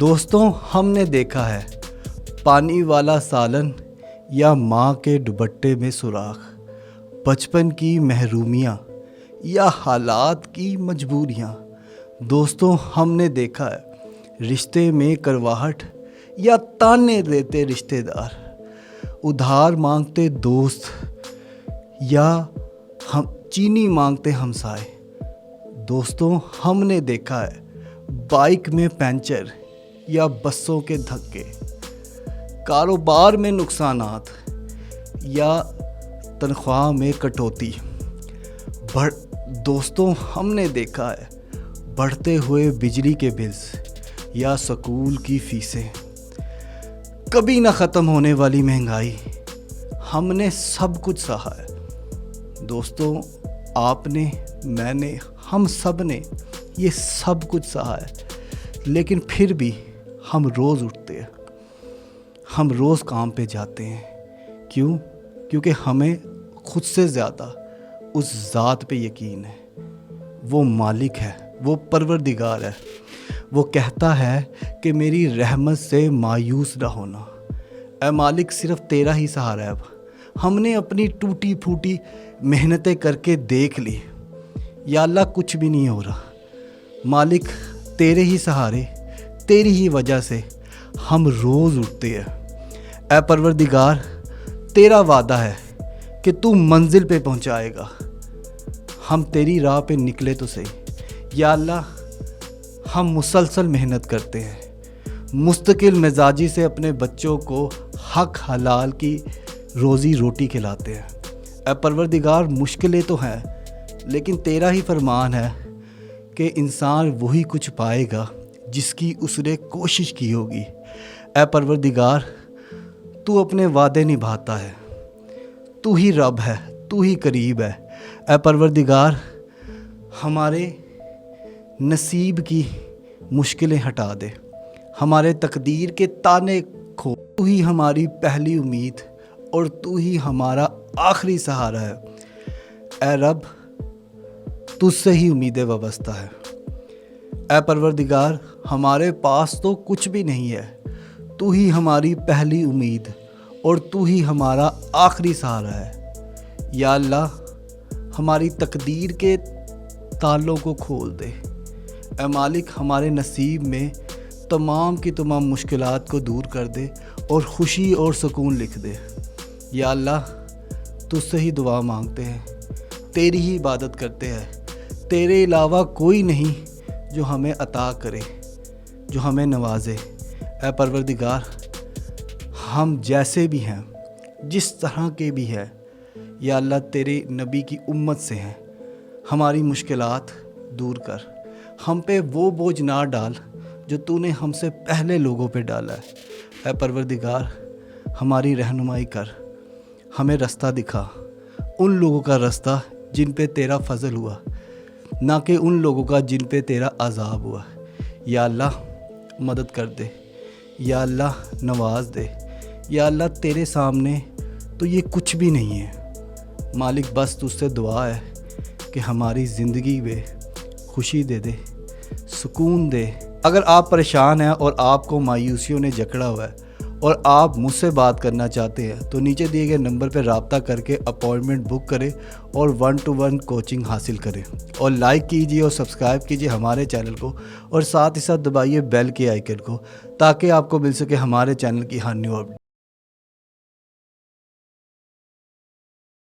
دوستوں ہم نے دیکھا ہے پانی والا سالن یا ماں کے دوپٹے میں سوراخ، بچپن کی محرومیاں یا حالات کی مجبوریاں۔ دوستوں ہم نے دیکھا ہے رشتے میں کرواہٹ یا تانے دیتے رشتہ دار، ادھار مانگتے دوست یا چینی مانگتے ہمسائے۔ دوستوں ہم نے دیکھا ہے بائک میں پنچر یا بسوں کے دھکے، کاروبار میں نقصانات یا تنخواہ میں کٹوتی۔ دوستوں ہم نے دیکھا ہے بڑھتے ہوئے بجلی کے بلز یا سکول کی فیسیں، کبھی نہ ختم ہونے والی مہنگائی۔ ہم نے سب کچھ سہا ہے دوستوں، آپ نے، میں نے، ہم سب نے یہ سب کچھ سہا ہے، لیکن پھر بھی ہم روز اٹھتے ہیں، ہم روز کام پہ جاتے ہیں۔ کیوں؟ کیونکہ ہمیں خود سے زیادہ اس ذات پہ یقین ہے، وہ مالک ہے، وہ پروردگار ہے۔ وہ کہتا ہے کہ میری رحمت سے مایوس نہ ہونا، اے مالک صرف تیرا ہی سہارا ہے۔ اب ہم نے اپنی ٹوٹی پھوٹی محنتیں کر کے دیکھ لی، یا اللہ کچھ بھی نہیں ہو رہا۔ مالک تیرے ہی سہارے، تیری ہی وجہ سے ہم روز اٹھتے ہیں۔ اے پروردگار تیرا وعدہ ہے کہ تو منزل پہ پہنچائے گا، ہم تیری راہ پہ نکلے تو صحیح۔ یا اللہ ہم مسلسل محنت کرتے ہیں، مستقل مزاجی سے اپنے بچوں کو حق حلال کی روزی روٹی کھلاتے ہیں۔ اے پروردگار مشکلیں تو ہیں، لیکن تیرا ہی فرمان ہے کہ انسان وہی کچھ پائے گا جس کی اس نے کوشش کی ہوگی۔ اے پروردگار تو اپنے وعدے نبھاتا ہے، تو ہی رب ہے، تو ہی قریب ہے۔ اے پروردگار ہمارے نصیب کی مشکلیں ہٹا دے، ہمارے تقدیر کے تانے کھول۔ تو ہی ہماری پہلی امید اور تو ہی ہمارا آخری سہارا ہے۔ اے رب تجھ سے ہی امیدیں وابستہ ہے۔ اے پروردگار ہمارے پاس تو کچھ بھی نہیں ہے، تو ہی ہماری پہلی امید اور تو ہی ہمارا آخری سہارا ہے۔ یا اللہ ہماری تقدیر کے تالوں کو کھول دے۔ اے مالک ہمارے نصیب میں تمام کی تمام مشکلات کو دور کر دے اور خوشی اور سکون لکھ دے۔ یا اللہ تجھ سے ہی دعا مانگتے ہیں، تیری ہی عبادت کرتے ہیں، تیرے علاوہ کوئی نہیں جو ہمیں عطا کرے، جو ہمیں نوازے۔ اے پروردگار ہم جیسے بھی ہیں، جس طرح کے بھی ہیں، یا اللہ تیرے نبی کی امت سے ہیں، ہماری مشکلات دور کر، ہم پہ وہ بوجھ نہ ڈال جو تو نے ہم سے پہلے لوگوں پہ ڈالا ہے۔ اے پروردگار ہماری رہنمائی کر، ہمیں رستہ دکھا، ان لوگوں کا رستہ جن پہ تیرا فضل ہوا، نہ کہ ان لوگوں کا جن پہ تیرا عذاب ہوا۔ یا اللہ مدد کر دے، یا اللہ نواز دے۔ یا اللہ تیرے سامنے تو یہ کچھ بھی نہیں ہے مالک، بس تجھ سے دعا ہے کہ ہماری زندگی میں خوشی دے دے، سکون دے۔ اگر آپ پریشان ہیں اور آپ کو مایوسیوں نے جکڑا ہوا ہے اور آپ مجھ سے بات کرنا چاہتے ہیں تو نیچے دیے گئے نمبر پہ رابطہ کر کے اپائنٹمنٹ بک کریں اور 1-to-1 کوچنگ حاصل کریں، اور لائک کیجیے اور سبسکرائب کیجیے ہمارے چینل کو، اور ساتھ ہی ساتھ دبائیے بیل کے آئیکن کو، تاکہ آپ کو مل سکے ہمارے چینل کی ہر نیو اپڈیٹ۔